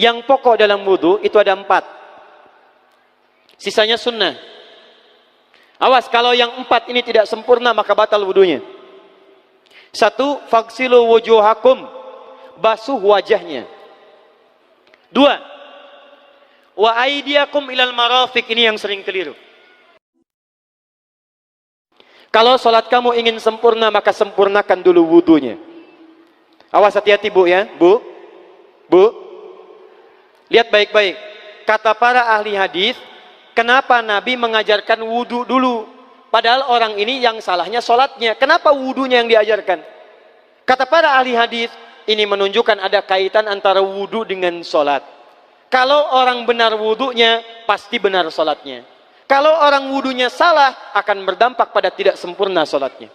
Yang pokok dalam wudu itu ada 4. Sisanya sunnah. Awas, kalau yang 4 ini tidak sempurna maka batal wudunya. 1. Faghsilu wujuhakum, basuh wajahnya. 2. Wa aydiyakum ilal marafiq, ini yang sering keliru. Kalau sholat kamu ingin sempurna maka sempurnakan dulu wudunya. Awas, hati-hati bu ya, bu. Lihat baik-baik. Kata para ahli hadis, kenapa Nabi mengajarkan wudu dulu? Padahal orang ini yang salahnya sholatnya. Kenapa wudunya yang diajarkan? Kata para ahli hadis, ini menunjukkan ada kaitan antara wudu dengan sholat. Kalau orang benar wudunya, pasti benar sholatnya. Kalau orang wudunya salah, akan berdampak pada tidak sempurna sholatnya.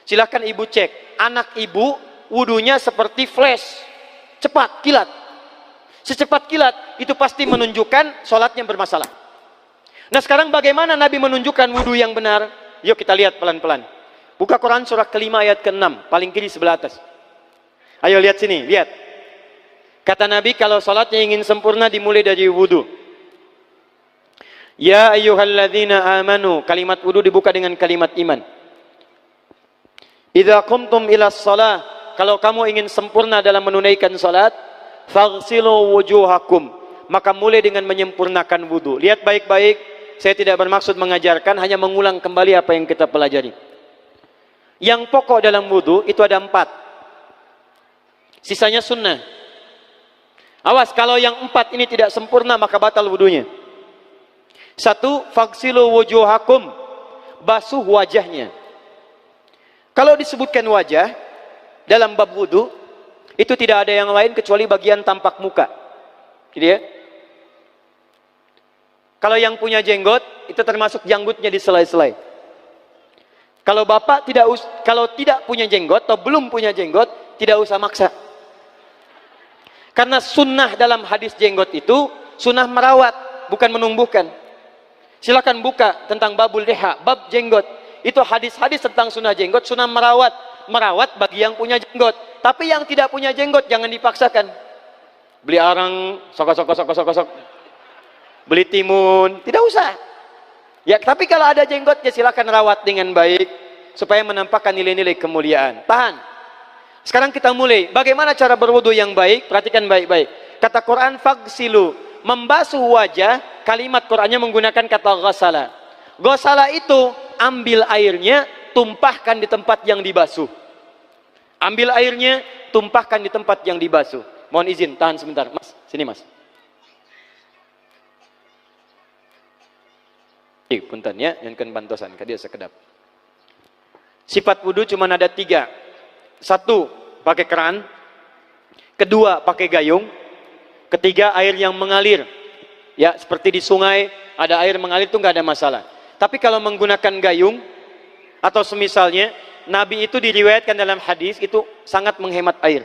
Silahkan ibu cek. Anak ibu wudunya seperti flash. Cepat, kilat. Secepat kilat, itu pasti menunjukkan sholatnya bermasalah. Nah sekarang bagaimana Nabi menunjukkan wudu yang benar? Yuk kita lihat pelan-pelan. Buka Quran surah kelima ayat ke-6, paling kiri sebelah atas. Ayo lihat sini, lihat. Kata Nabi kalau sholatnya ingin sempurna dimulai dari wudu. Ya ayyuhalladzina amanu, kalimat wudu dibuka dengan kalimat iman. Idza qumtum ilas shalah, kalau kamu ingin sempurna dalam menunaikan sholat, faghsilu wujuhakum, maka mulai dengan menyempurnakan wudu. Lihat baik-baik, saya tidak bermaksud mengajarkan, hanya mengulang kembali apa yang kita pelajari. Yang pokok dalam wudu itu ada 4. Sisanya sunnah. Awas, kalau yang 4 ini tidak sempurna maka batal wudunya. 1. Faghsilu wujuhakum, basuh wajahnya. Kalau disebutkan wajah dalam bab wudu, itu tidak ada yang lain kecuali bagian tampak muka. Gitu ya. Kalau yang punya jenggot, itu termasuk janggutnya di selai-selai. Kalau bapak kalau tidak punya jenggot atau belum punya jenggot, tidak usah maksa. Karena sunnah dalam hadis jenggot itu sunnah merawat, bukan menumbuhkan. Silakan buka tentang babul liha, bab jenggot. Itu hadis-hadis tentang sunnah jenggot, sunnah merawat bagi yang punya jenggot. Tapi yang tidak punya jenggot jangan dipaksakan. Beli arang, sok. Beli timun, tidak usah. Ya, tapi kalau ada jenggotnya silakan rawat dengan baik supaya menampakkan nilai-nilai kemuliaan. Tahan. Sekarang kita mulai. Bagaimana cara berwudu yang baik? Perhatikan baik-baik. Kata Quran faghsilu, membasuh wajah, kalimat Qurannya menggunakan kata ghasala. Ghasala itu ambil airnya, tumpahkan di tempat yang dibasuh. Ambil airnya, tumpahkan di tempat yang dibasuh. Mohon izin, tahan sebentar. Mas, sini mas. Punten ya, yang kan bantosan, kadia sekedap. Sifat wudu cuma ada 3. 1, pakai keran. 2, pakai gayung. 3, air yang mengalir. Ya, seperti di sungai, ada air mengalir itu nggak ada masalah. Tapi kalau menggunakan gayung, atau semisalnya, Nabi itu diriwayatkan dalam hadis itu sangat menghemat air.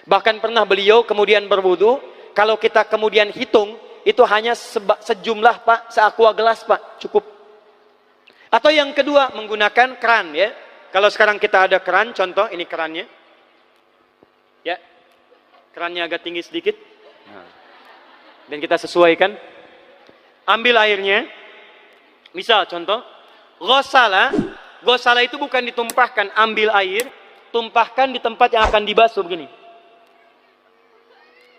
Bahkan pernah beliau kemudian berwudu, kalau kita kemudian hitung, itu hanya sejumlah pak, seaqua gelas pak, cukup. Atau yang kedua, menggunakan keran ya. Kalau sekarang kita ada keran, contoh ini kerannya. Ya, kerannya agak tinggi sedikit. Dan kita sesuaikan. Ambil airnya. Misal contoh, ghasala itu bukan ditumpahkan, ambil air, tumpahkan di tempat yang akan dibasuh begini.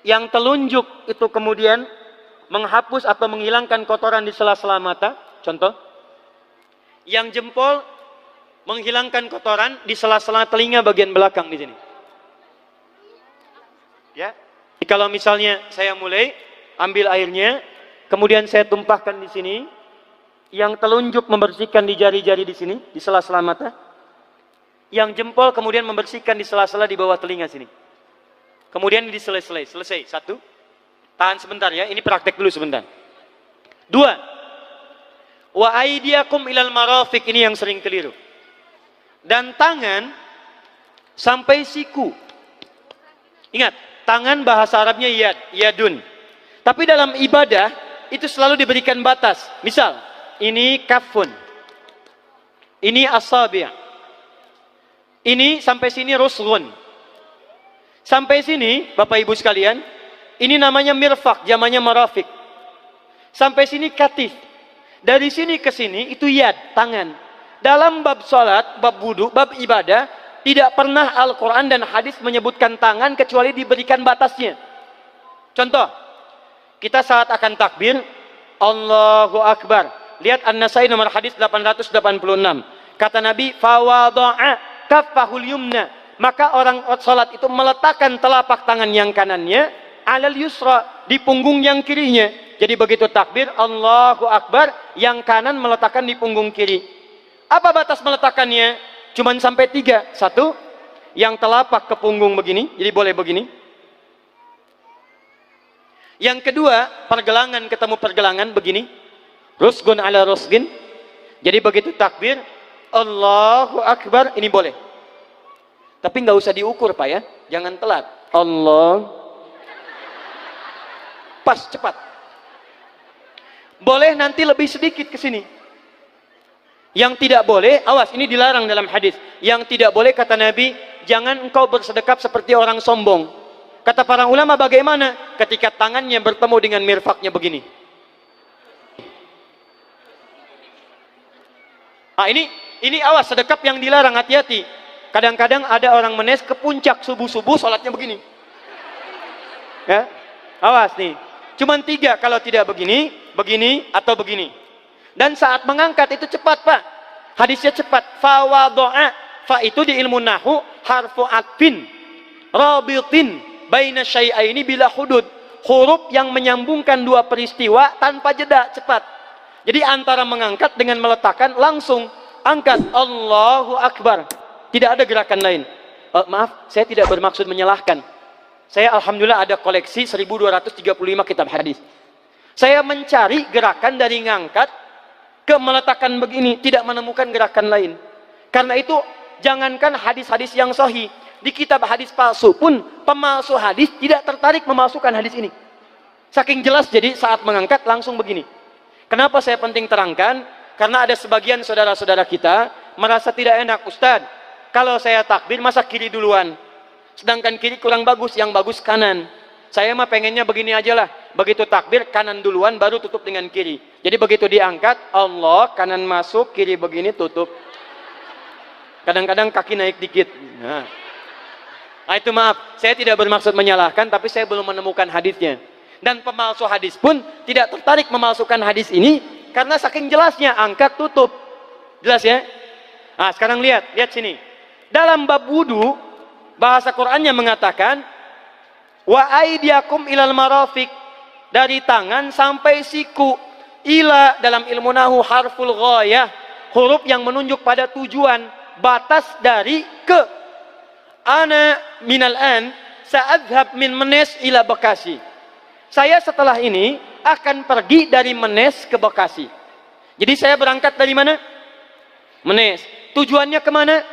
Yang telunjuk itu kemudian menghapus atau menghilangkan kotoran di sela-sela mata, contoh. Yang jempol menghilangkan kotoran di sela-sela telinga bagian belakang di sini. Ya. Kalau misalnya saya mulai ambil airnya, kemudian saya tumpahkan di sini. Yang telunjuk membersihkan di jari-jari di sini, di sela-sela mata. Yang jempol kemudian membersihkan di sela-sela di bawah telinga sini. Kemudian di selesai. 1. Tahan sebentar ya, ini praktek dulu sebentar. 2. Wa aydiyakum ilal marafiq, ini yang sering keliru. Dan tangan sampai siku. Ingat, tangan bahasa Arabnya yadun. Tapi dalam ibadah itu selalu diberikan batas. Misal, ini kafun. Ini asabi'. Ini sampai sini rusghun. Sampai sini, Bapak Ibu sekalian, Ini namanya mirfak, zamannya marafik. Sampai sini katif. Dari sini ke sini itu yad, tangan. Dalam bab salat, bab wudu, bab ibadah, tidak pernah Al-Quran dan hadis menyebutkan tangan kecuali diberikan batasnya. Contoh, kita saat akan takbir, Allahu Akbar. Lihat An-Nasai nomor hadis 886. Kata Nabi, fawada'a kaffahul yumna. Maka orang salat itu meletakkan telapak tangan yang kanannya alal yusra, di punggung yang kirinya. Jadi begitu takbir Allahu Akbar, yang kanan meletakkan di punggung kiri. Apa batas meletakkannya? Cuman sampai 3. 1, yang telapak ke punggung begini, jadi boleh begini. Yang kedua, pergelangan ketemu pergelangan begini. Rusgun ala rusgin. Jadi begitu takbir Allahu Akbar, ini boleh. Tapi nggak usah diukur Pak ya, jangan telat. Allah. Pas, cepat. Boleh nanti lebih sedikit ke sini. Yang tidak boleh, awas, ini dilarang dalam hadis. Yang tidak boleh kata Nabi, jangan engkau bersedekap seperti orang sombong. Kata para ulama bagaimana? Ketika tangannya bertemu dengan mirfaknya begini. Ah, ini awas, sedekap yang dilarang, hati-hati. Kadang-kadang ada orang menes ke puncak subuh-subuh, sholatnya begini. Ya, awas nih. Cuman 3, kalau tidak begini, begini, atau begini. Dan saat mengangkat itu cepat Pak. Hadisnya cepat. Fawado'a. Fa itu di ilmu nahu harfu atfin rabitin baina syai'aini bila hudud. Huruf yang menyambungkan dua peristiwa tanpa jeda, cepat. Jadi antara mengangkat dengan meletakkan langsung angkat Allahu Akbar. Tidak ada gerakan lain. Maaf, saya tidak bermaksud menyalahkan. Saya alhamdulillah ada koleksi 1235 kitab hadis. Saya mencari gerakan dari ngangkat ke meletakkan begini, tidak menemukan gerakan lain. Karena itu jangankan hadis-hadis yang sahih, di kitab hadis palsu pun pemalsu hadis tidak tertarik memasukkan hadis ini. Saking jelas, jadi saat mengangkat langsung begini. Kenapa saya penting terangkan? Karena ada sebagian saudara-saudara kita merasa tidak enak, Ustadz, kalau saya takbir masa kiri duluan, sedangkan kiri kurang bagus, yang bagus kanan. Saya mah pengennya begini aja lah, begitu takbir kanan duluan baru tutup dengan kiri. Jadi begitu diangkat Allah, kanan masuk, kiri begini tutup. Kadang-kadang kaki naik dikit. Nah, itu maaf, saya tidak bermaksud menyalahkan, tapi saya belum menemukan hadisnya. Dan pemalsu hadis pun tidak tertarik memalsukan hadis ini karena saking jelasnya angkat tutup. Jelas ya? Nah, sekarang lihat sini. Dalam bab wudu, bahasa Qur'annya mengatakan wa aidiakum ilal marafiq, dari tangan sampai siku. Ila dalam ilmu nahu harful ghayah, huruf yang menunjuk pada tujuan, batas dari ke. Ana minal an sa'adhab min Menes ila Bekasi. Saya setelah ini akan pergi dari Menes ke Bekasi. Jadi saya berangkat dari mana? Menes. Tujuannya kemana?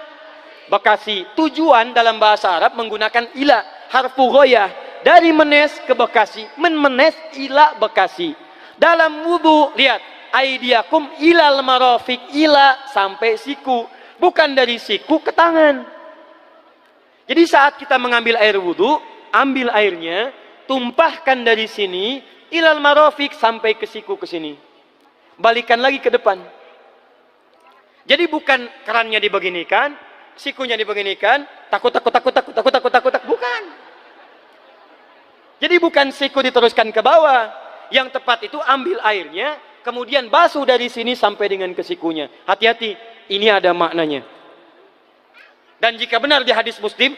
Bekasi. Tujuan dalam bahasa Arab menggunakan ila, harfu ghayah. Dari Menes ke Bekasi. Menes ila Bekasi. Dalam wudu, lihat. Aidiakum ilal marafiq, ila sampai siku. Bukan dari siku ke tangan. Jadi saat kita mengambil air wudu, ambil airnya, tumpahkan dari sini ilal marafiq sampai ke siku ke sini. Balikan lagi ke depan. Jadi bukan kerannya dibeginikan, sikunya dibeginikan, takut, bukan. Jadi bukan siku diteruskan ke bawah. Yang tepat itu ambil airnya, kemudian basuh dari sini sampai dengan ke sikunya. Hati-hati, ini ada maknanya. Dan jika benar di hadis Muslim,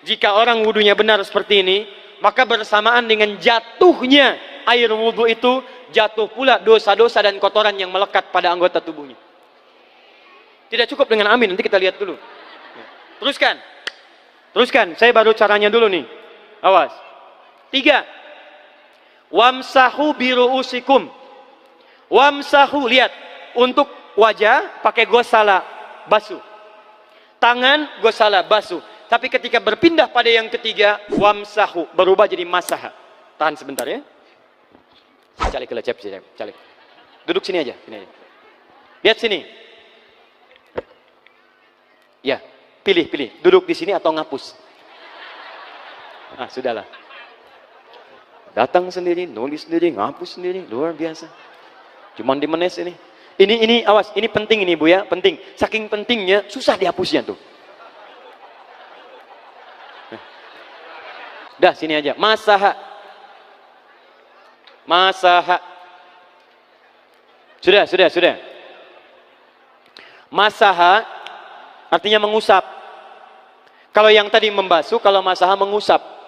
jika orang wudunya benar seperti ini, maka bersamaan dengan jatuhnya air wudu itu, jatuh pula dosa-dosa dan kotoran yang melekat pada anggota tubuhnya. Tidak cukup dengan amin, nanti kita lihat dulu. Teruskan, saya baru caranya dulu nih. Awas. 3. Wamsahu biru'usikum. Wamsahu, lihat. Untuk wajah pakai gosala, basuh. Tangan gosala, basuh. Tapi ketika berpindah pada yang ketiga, wamsahu, berubah jadi masaha. Tahan sebentar ya. Calik. Duduk sini aja. Lihat sini. Ya, pilih. Duduk di sini atau ngapus. Sudahlah. Datang sendiri, nulis sendiri, ngapus sendiri, luar biasa. Cuman di menes ini. Ini awas, ini penting ini Bu ya, penting. Saking pentingnya susah dihapusnya tuh. Dah sini aja. Masaha. Masaha. Sudah. Masaha artinya mengusap. Kalau yang tadi membasuh, kalau masaha mengusap.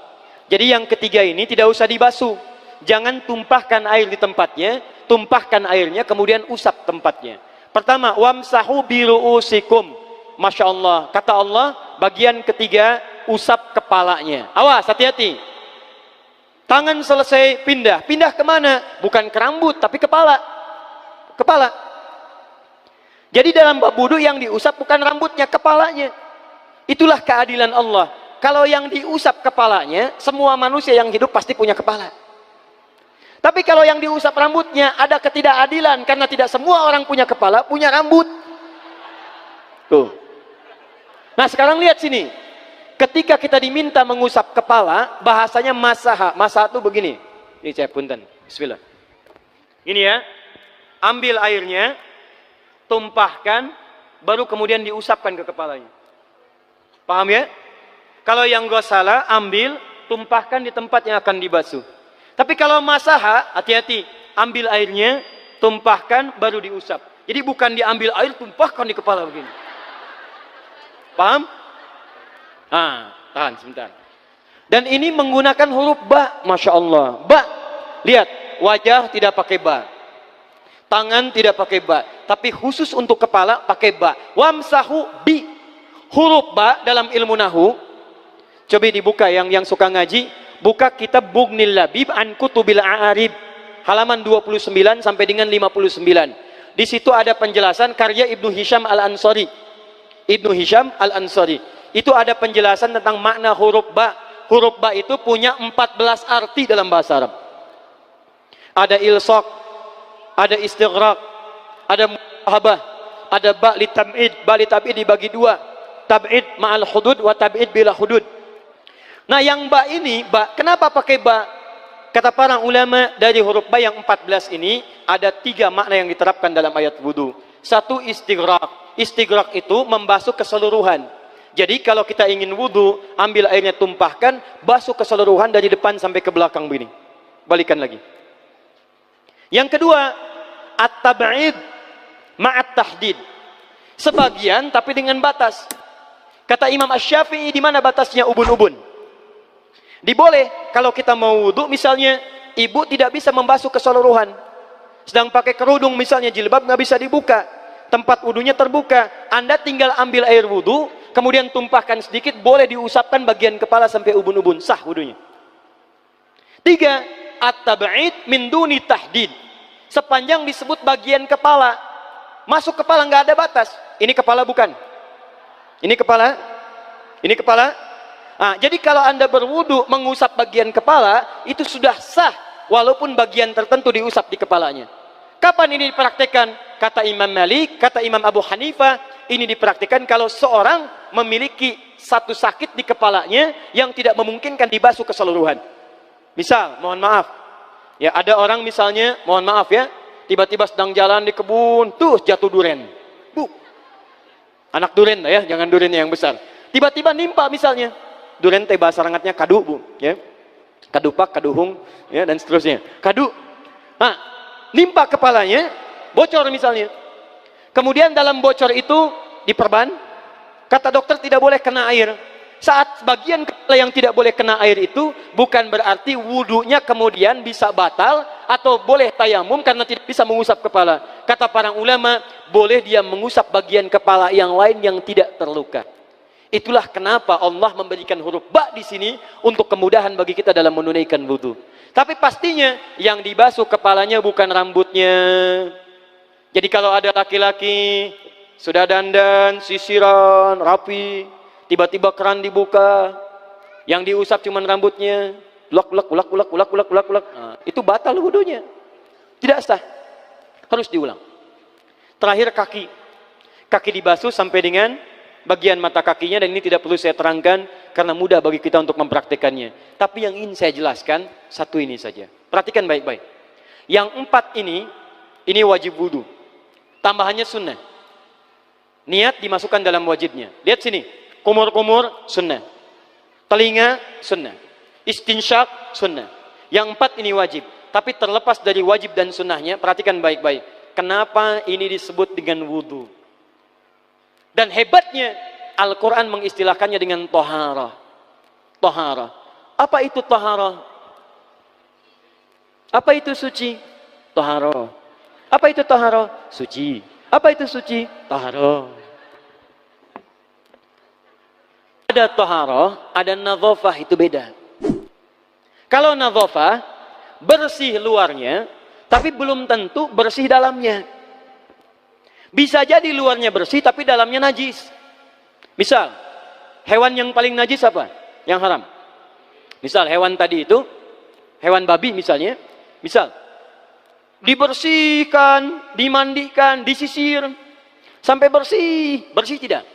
Jadi yang ketiga ini tidak usah dibasuh. Jangan tumpahkan air di tempatnya, tumpahkan airnya kemudian usap tempatnya. Pertama, wamsahu biru'usikum. Masya Allah, kata Allah, bagian ketiga usap kepalanya. Awas, hati-hati. Tangan selesai pindah kemana? Bukan ke rambut, tapi kepala. Jadi dalam bab wudu yang diusap bukan rambutnya, kepalanya. Itulah keadilan Allah. Kalau yang diusap kepalanya, semua manusia yang hidup pasti punya kepala. Tapi kalau yang diusap rambutnya, ada ketidakadilan. Karena tidak semua orang punya kepala, punya rambut. Tuh. Nah sekarang lihat sini. Ketika kita diminta mengusap kepala, bahasanya masaha. Masaha itu begini. Ini saya punten. Bismillah. Ini ya. Ambil airnya, tumpahkan, baru kemudian diusapkan ke kepalanya. Paham ya? Kalau yang gosala, ambil, tumpahkan di tempat yang akan dibasuh. Tapi kalau masaha, hati-hati. Ambil airnya, tumpahkan, baru diusap. Jadi bukan diambil air, tumpahkan di kepala begini. Paham? Tahan sebentar. Dan ini menggunakan huruf ba, Masya Allah. Ba, lihat, wajah tidak pakai ba. Tangan tidak pakai ba. Tapi khusus untuk kepala, pakai ba. Wamsahu bi. Huruf ba dalam ilmu nahu. Coba dibuka yang suka ngaji, buka kitab Bughnil Labib an Kutubil A'arib halaman 29 sampai dengan 59. Di situ ada penjelasan karya Ibnu Hisham Al-Ansari. Ibnu Hisham Al-Ansari. Itu ada penjelasan tentang makna huruf ba. Huruf ba itu punya 14 arti dalam bahasa Arab. Ada ilsaq, ada istighraq, ada muhabah, ada ba li tab'id. Ba li tab'id dibagi dua. Tab'id ma'al hudud wa tab'id bila hudud. Nah yang ba ini, kenapa pakai ba? Kata para ulama dari huruf ba yang 14 ini, ada 3 makna yang diterapkan dalam ayat wudu. Satu, istighraq. Istighraq itu membasuh keseluruhan. Jadi kalau kita ingin wudu, ambil airnya tumpahkan, basuh keseluruhan dari depan sampai ke belakang begini. Balikan lagi. Yang kedua, at-tab'id ma'at tahdid. Sebagian tapi dengan batas. Kata Imam Asy-Syafi'i, di mana batasnya ubun-ubun? Diboleh kalau kita mau wudhu, misalnya ibu tidak bisa membasuh keseluruhan, sedang pakai kerudung misalnya, jilbab nggak bisa dibuka, tempat wudhunya terbuka, Anda tinggal ambil air wudhu, kemudian tumpahkan sedikit, boleh diusapkan bagian kepala sampai ubun-ubun, sah wudhunya. 3, at-tab'id min duni tahdid. Sepanjang disebut bagian kepala, masuk kepala nggak ada batas. Ini kepala bukan? Ini kepala? Ini kepala? Jadi kalau Anda berwudu mengusap bagian kepala, itu sudah sah walaupun bagian tertentu diusap di kepalanya. Kapan ini dipraktekkan? Kata Imam Malik, kata Imam Abu Hanifah, ini dipraktekkan kalau seorang memiliki satu sakit di kepalanya yang tidak memungkinkan dibasuh keseluruhan. Misal, mohon maaf, ya ada orang misalnya, mohon maaf ya, tiba-tiba sedang jalan di kebun, tuh jatuh duren. Anak duren ya, jangan durennya yang besar. Tiba-tiba nimpa misalnya. Duren teh bahasa rangatnya kadu, Bu, ya. Kadupak, kaduhung, ya, dan seterusnya. Kadu. Nimpa kepalanya, bocor misalnya. Kemudian dalam bocor itu diperban, kata dokter tidak boleh kena air. Saat bagian kepala yang tidak boleh kena air itu, bukan berarti wudunya kemudian bisa batal atau boleh tayamum karena tidak bisa mengusap kepala. Kata para ulama, boleh dia mengusap bagian kepala yang lain yang tidak terluka. Itulah kenapa Allah memberikan huruf ba di sini untuk kemudahan bagi kita dalam menunaikan wudu. Tapi pastinya yang dibasuh kepalanya bukan rambutnya. Jadi kalau ada laki-laki sudah dandan, sisiran, rapi, tiba-tiba keran dibuka, yang diusap cuma rambutnya, ulak. Itu batal wudunya. Tidak sah. Harus diulang. Terakhir kaki. Kaki dibasuh sampai dengan bagian mata kakinya, dan ini tidak perlu saya terangkan karena mudah bagi kita untuk mempraktekannya. Tapi yang ingin saya jelaskan satu ini saja. Perhatikan baik-baik. Yang 4 ini wajib wudu. Tambahannya sunnah. Niat dimasukkan dalam wajibnya. Lihat sini, kumur-kumur sunnah, telinga sunnah, istinsyak sunnah. Yang 4 ini wajib. Tapi terlepas dari wajib dan sunnahnya, perhatikan baik-baik. Kenapa ini disebut dengan wudu? Dan hebatnya Al-Quran mengistilahkannya dengan toharah. Toharah. Apa itu toharah? Apa itu suci? Toharah. Apa itu toharah? Suci. Apa itu suci? Toharah. Ada toharah, ada nadhafah, itu beda. Kalau nadhafah, bersih luarnya, tapi belum tentu bersih dalamnya. Bisa jadi luarnya bersih, tapi dalamnya najis. Misal, hewan yang paling najis apa? Yang haram. Misal, hewan tadi itu, hewan babi misalnya, misal, dibersihkan, dimandikan, disisir, sampai bersih. Bersih tidak?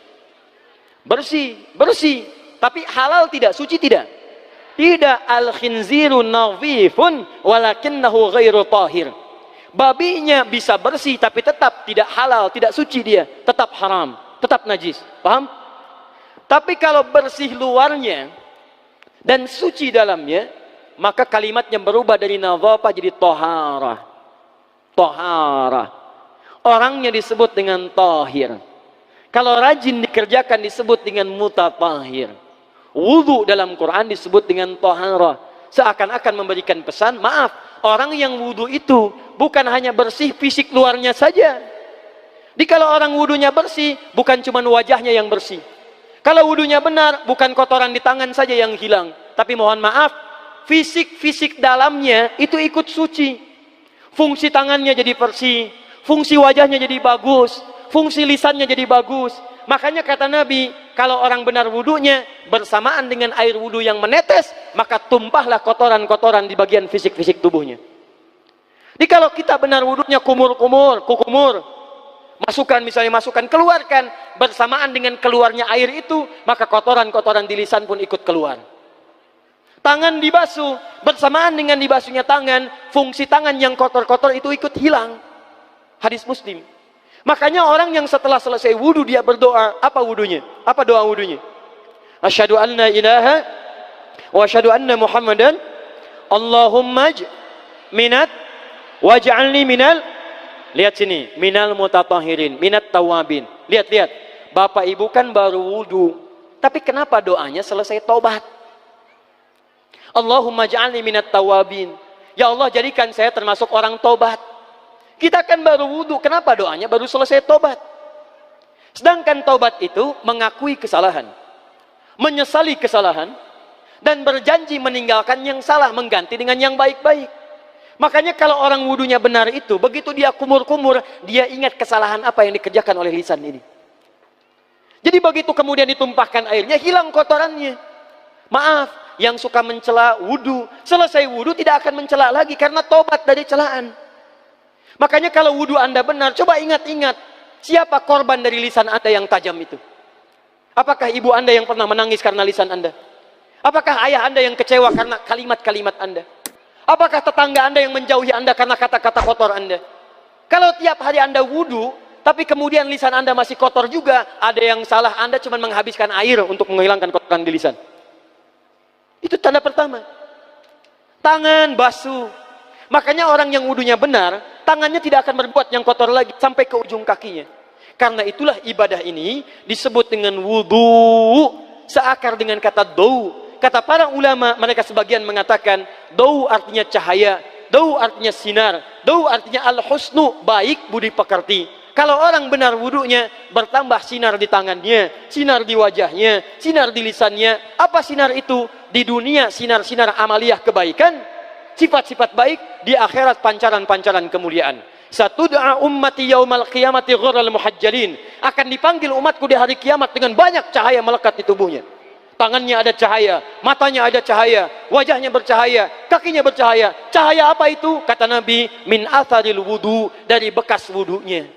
Bersih, bersih. Tapi halal tidak? Suci tidak? Tidak. Al-khinziru nadhifun walakinnahu ghairu tahir. Babinya bisa bersih tapi tetap tidak halal, tidak suci dia, tetap haram, tetap najis. Paham? Tapi kalau bersih luarnya dan suci dalamnya, maka kalimatnya berubah dari nadhafah jadi toharah. Toharah. Orangnya disebut dengan tahir. Kalau rajin dikerjakan disebut dengan mutatahhir. Wudu dalam Quran disebut dengan toharah. Seakan-akan memberikan pesan, maaf, orang yang wudu itu bukan hanya bersih fisik luarnya saja. Jadi kalau orang wudunya bersih, bukan cuma wajahnya yang bersih. Kalau wudunya benar, bukan kotoran di tangan saja yang hilang. Tapi mohon maaf, fisik-fisik dalamnya itu ikut suci. Fungsi tangannya jadi bersih, fungsi wajahnya jadi bagus, fungsi lisannya jadi bagus. Makanya kata Nabi, kalau orang benar wudunya bersamaan dengan air wudu yang menetes, maka tumpahlah kotoran-kotoran di bagian fisik-fisik tubuhnya. Jadi kalau kita benar wudunya kumur-kumur, kukumur, masukkan misalnya, masukkan, keluarkan, bersamaan dengan keluarnya air itu, maka kotoran-kotoran di lisan pun ikut keluar. Tangan dibasuh, bersamaan dengan dibasuhnya tangan, fungsi tangan yang kotor-kotor itu ikut hilang. Hadis Muslim. Makanya orang yang setelah selesai wudu dia berdoa, apa wudunya? Apa doa wudunya? Asyhadu an la ilaha wa asyhadu anna Muhammadan Allahumma minat waj'alni minal, lihat sini, minal mutatahhirin, minat tawabin. Lihat. Bapak Ibu kan baru wudu, tapi kenapa doanya selesai taubat? Allahumma ja'alni minat tawabin. Ya Allah, jadikan saya termasuk orang taubat. Kita kan baru wudu, kenapa doanya baru selesai tobat? Sedangkan tobat itu mengakui kesalahan, menyesali kesalahan, dan berjanji meninggalkan yang salah, mengganti dengan yang baik-baik. Makanya kalau orang wudunya benar itu, begitu dia kumur-kumur, dia ingat kesalahan apa yang dikerjakan oleh lisan ini. Jadi begitu kemudian ditumpahkan airnya, hilang kotorannya. Maaf, yang suka mencela wudu, selesai wudu tidak akan mencela lagi karena tobat dari celaan. Makanya kalau wudu Anda benar, coba ingat-ingat, siapa korban dari lisan Anda yang tajam itu? Apakah ibu Anda yang pernah menangis karena lisan Anda? Apakah ayah Anda yang kecewa karena kalimat-kalimat Anda? Apakah tetangga Anda yang menjauhi Anda karena kata-kata kotor Anda? Kalau tiap hari Anda wudu, tapi kemudian lisan Anda masih kotor juga, ada yang salah, Anda cuma menghabiskan air untuk menghilangkan kotoran di lisan. Itu tanda pertama. Tangan basuh. Makanya orang yang wudunya benar, tangannya tidak akan berbuat yang kotor lagi sampai ke ujung kakinya. Karena itulah ibadah ini disebut dengan wudu, seakar dengan kata dau. Kata para ulama, mereka sebagian mengatakan dau artinya cahaya, dau artinya sinar, dau artinya al-husnu, baik budi pekerti. Kalau orang benar wudunya, bertambah sinar di tangannya, sinar di wajahnya, sinar di lisannya. Apa sinar itu? Di dunia sinar-sinar amaliyah kebaikan, sifat-sifat baik, di akhirat pancaran-pancaran kemuliaan. Satud'a ummati yaumal qiyamati ghurral muhajjalin. Akan dipanggil umatku di hari kiamat dengan banyak cahaya melekat di tubuhnya. Tangannya ada cahaya, matanya ada cahaya, wajahnya bercahaya, kakinya bercahaya. Cahaya apa itu? Kata Nabi, min atharil wudu, dari bekas wudunya.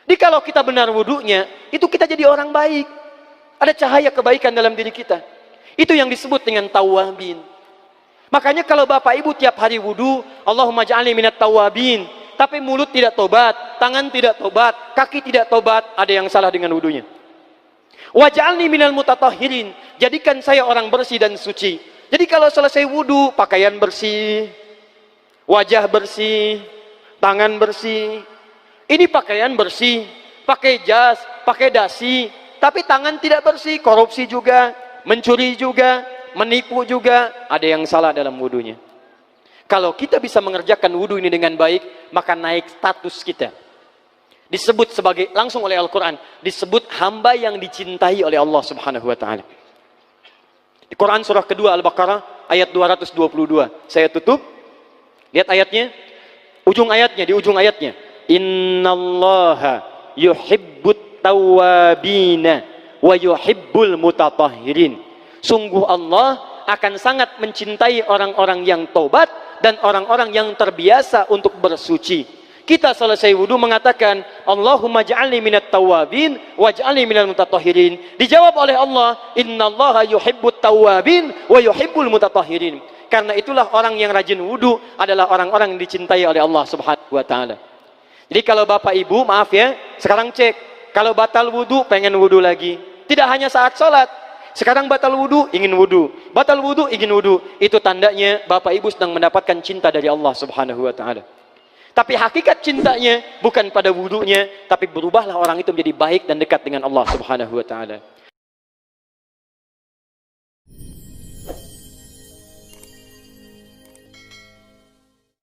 Jadi kalau kita benar wudunya, itu kita jadi orang baik. Ada cahaya kebaikan dalam diri kita. Itu yang disebut dengan tawabin. Makanya kalau bapak ibu tiap hari wudu, Allahumma ja'alni minat tawabin. Tapi mulut tidak tobat, tangan tidak tobat, kaki tidak tobat, ada yang salah dengan wudunya. Waj'alni minal mutatahhirin. Jadikan saya orang bersih dan suci. Jadi kalau selesai wudu, pakaian bersih, wajah bersih, tangan bersih. Ini pakaian bersih, pakai jas, pakai dasi, tapi tangan tidak bersih, korupsi juga, mencuri juga, menipu juga, ada yang salah dalam wudunya. Kalau kita bisa mengerjakan wudu ini dengan baik, maka naik status kita. Disebut sebagai, langsung oleh Al-Quran, disebut hamba yang dicintai oleh Allah Subhanahu wa Ta'ala. Di Quran surah kedua Al-Baqarah ayat 222. Saya tutup. Lihat ayatnya. Di ujung ayatnya. Innallaha yuhibbut tawwabina wa yuhibbul mutatahhirin. Sungguh Allah akan sangat mencintai orang-orang yang taubat dan orang-orang yang terbiasa untuk bersuci. Kita selesai wudu mengatakan, Allahumma ja'alni minat tawabin waj'alni minal mutatahhirin. Dijawab oleh Allah, innallaha yuhibbut tawabin wa yuhibbul mutatahhirin. Karena itulah orang yang rajin wudu adalah orang-orang yang dicintai oleh Allah Subhanahu wa Ta'ala. Jadi kalau bapak ibu, maaf ya, sekarang cek, kalau batal wudu pengen wudu lagi. Tidak hanya saat sholat. Sekarang batal wudu, ingin wudu. Batal wudu, ingin wudu. Itu tandanya bapak ibu sedang mendapatkan cinta dari Allah Subhanahu wa Ta'ala. Tapi hakikat cintanya bukan pada wudunya, tapi berubahlah orang itu menjadi baik dan dekat dengan Allah Subhanahu wa Ta'ala.